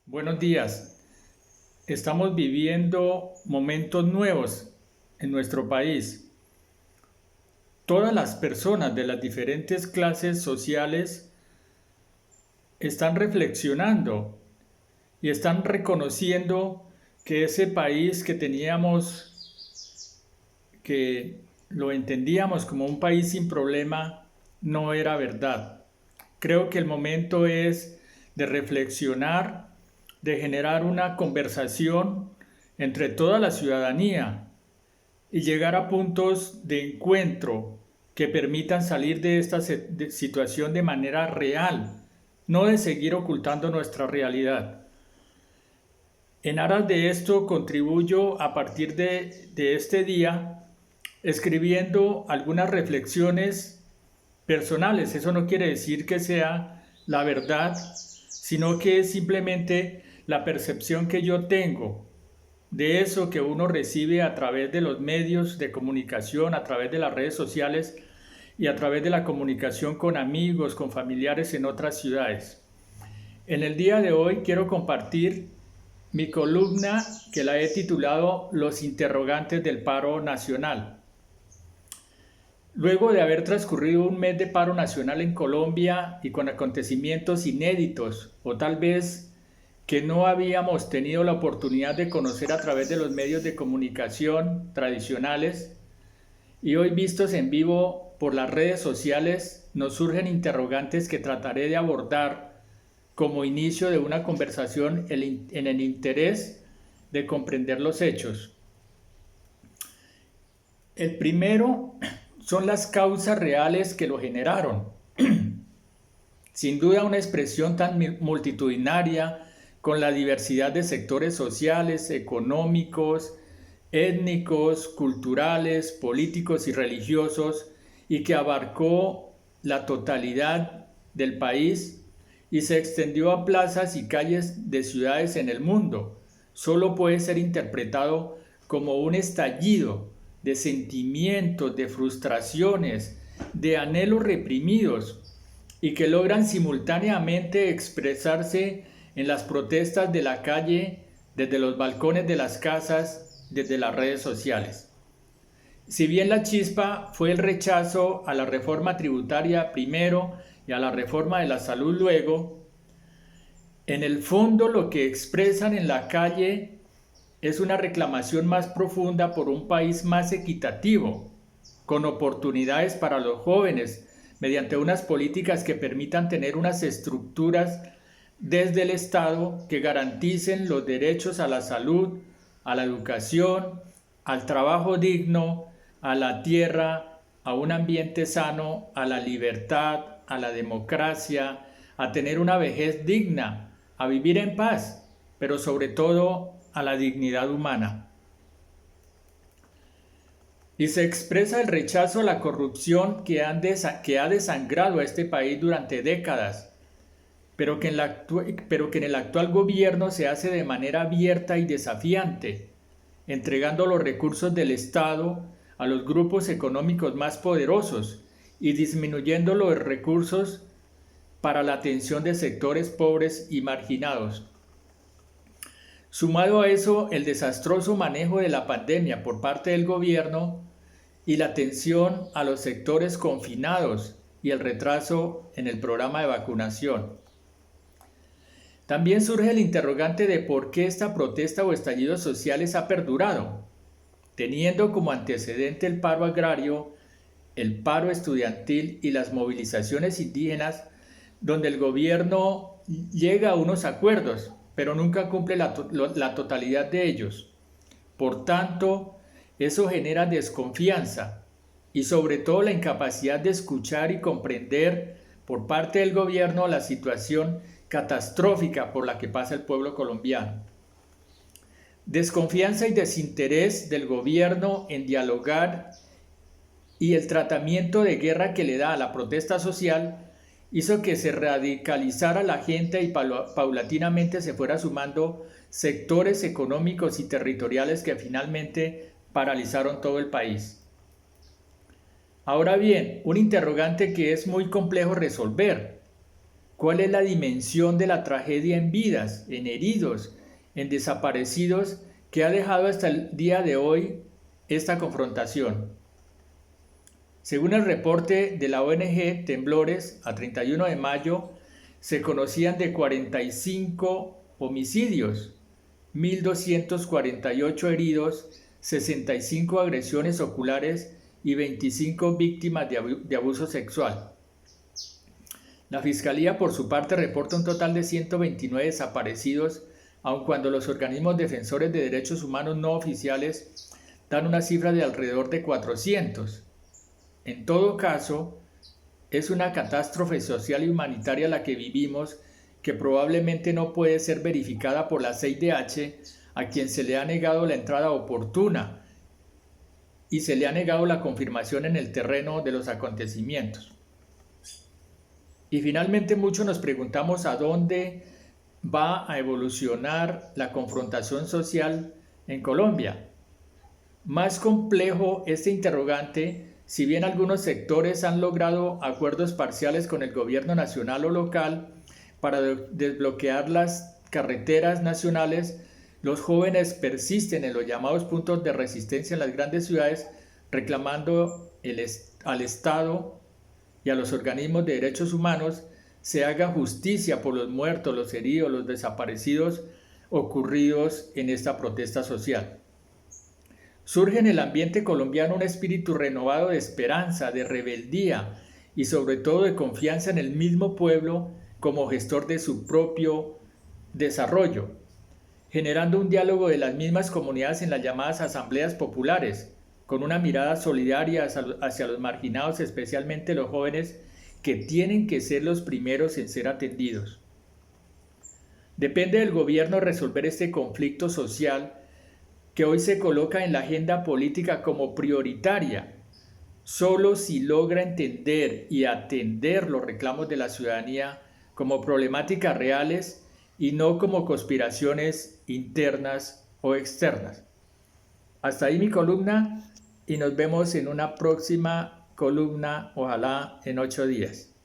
Buenos días. Estamos viviendo momentos nuevos en nuestro país. Todas las personas de las diferentes clases sociales están reflexionando y están reconociendo que ese país que teníamos, que lo entendíamos como un país sin problema, no era verdad. Creo que el momento es de reflexionar, de generar una conversación entre toda la ciudadanía y llegar a puntos de encuentro que permitan salir de esta situación de manera real, no de seguir ocultando nuestra realidad. En aras de esto contribuyo a partir de este día escribiendo algunas reflexiones personales. Eso no quiere decir que sea la verdad, sino que es simplemente la percepción que yo tengo de eso que uno recibe a través de los medios de comunicación, a través de las redes sociales y a través de la comunicación con amigos, con familiares en otras ciudades. En el día de hoy quiero compartir mi columna que la he titulado Los interrogantes del paro nacional. Luego de haber transcurrido un mes de paro nacional en Colombia y con acontecimientos inéditos, o tal vez que no habíamos tenido la oportunidad de conocer a través de los medios de comunicación tradicionales, y hoy vistos en vivo por las redes sociales, nos surgen interrogantes que trataré de abordar como inicio de una conversación en el interés de comprender los hechos. El primero son las causas reales que lo generaron. Sin duda una expresión tan multitudinaria, con la diversidad de sectores sociales, económicos, étnicos, culturales, políticos y religiosos, y que abarcó la totalidad del país y se extendió a plazas y calles de ciudades en el mundo, solo puede ser interpretado como un estallido de sentimientos, de frustraciones, de anhelos reprimidos y que logran simultáneamente expresarse en las protestas de la calle, desde los balcones de las casas, desde las redes sociales. Si bien la chispa fue el rechazo a la reforma tributaria primero y a la reforma de la salud luego, en el fondo lo que expresan en la calle es una reclamación más profunda por un país más equitativo, con oportunidades para los jóvenes, mediante unas políticas que permitan tener unas estructuras desde el Estado que garanticen los derechos a la salud, a la educación, al trabajo digno, a la tierra, a un ambiente sano, a la libertad, a la democracia, a tener una vejez digna, a vivir en paz, pero sobre todo a la dignidad humana. Y se expresa el rechazo a la corrupción que ha desangrado a este país durante décadas, pero que en el actual gobierno se hace de manera abierta y desafiante, entregando los recursos del Estado a los grupos económicos más poderosos y disminuyendo los recursos para la atención de sectores pobres y marginados. Sumado a eso, el desastroso manejo de la pandemia por parte del gobierno y la atención a los sectores confinados y el retraso en el programa de vacunación. También surge el interrogante de por qué esta protesta o estallidos sociales ha perdurado, teniendo como antecedente el paro agrario, el paro estudiantil y las movilizaciones indígenas, donde el gobierno llega a unos acuerdos, pero nunca cumple la totalidad de ellos. Por tanto, eso genera desconfianza y sobre todo la incapacidad de escuchar y comprender por parte del gobierno la situación catastrófica por la que pasa el pueblo colombiano. Desconfianza y desinterés del gobierno en dialogar y el tratamiento de guerra que le da a la protesta social hizo que se radicalizara la gente y paulatinamente se fuera sumando sectores económicos y territoriales que finalmente paralizaron todo el país. Ahora bien, un interrogante que es muy complejo resolver. ¿Cuál es la dimensión de la tragedia en vidas, en heridos, en desaparecidos que ha dejado hasta el día de hoy esta confrontación? Según el reporte de la ONG Temblores, a 31 de mayo se conocían de 45 homicidios, 1.248 heridos, 65 agresiones oculares y 25 víctimas de abuso sexual. La Fiscalía, por su parte, reporta un total de 129 desaparecidos, aun cuando los organismos defensores de derechos humanos no oficiales dan una cifra de alrededor de 400. En todo caso, es una catástrofe social y humanitaria la que vivimos, que probablemente no puede ser verificada por la CIDH, a quien se le ha negado la entrada oportuna y se le ha negado la confirmación en el terreno de los acontecimientos. Y finalmente muchos nos preguntamos a dónde va a evolucionar la confrontación social en Colombia. Más complejo este interrogante, si bien algunos sectores han logrado acuerdos parciales con el gobierno nacional o local para desbloquear las carreteras nacionales, los jóvenes persisten en los llamados puntos de resistencia en las grandes ciudades, reclamando al Estado y a los organismos de derechos humanos se haga justicia por los muertos, los heridos, los desaparecidos ocurridos en esta protesta social. Surge en el ambiente colombiano un espíritu renovado de esperanza, de rebeldía y sobre todo de confianza en el mismo pueblo como gestor de su propio desarrollo, generando un diálogo de las mismas comunidades en las llamadas asambleas populares, con una mirada solidaria hacia los marginados, especialmente los jóvenes, que tienen que ser los primeros en ser atendidos. Depende del gobierno resolver este conflicto social que hoy se coloca en la agenda política como prioritaria, solo si logra entender y atender los reclamos de la ciudadanía como problemáticas reales y no como conspiraciones internas o externas. Hasta ahí mi columna y nos vemos en una próxima columna, ojalá en 8 días.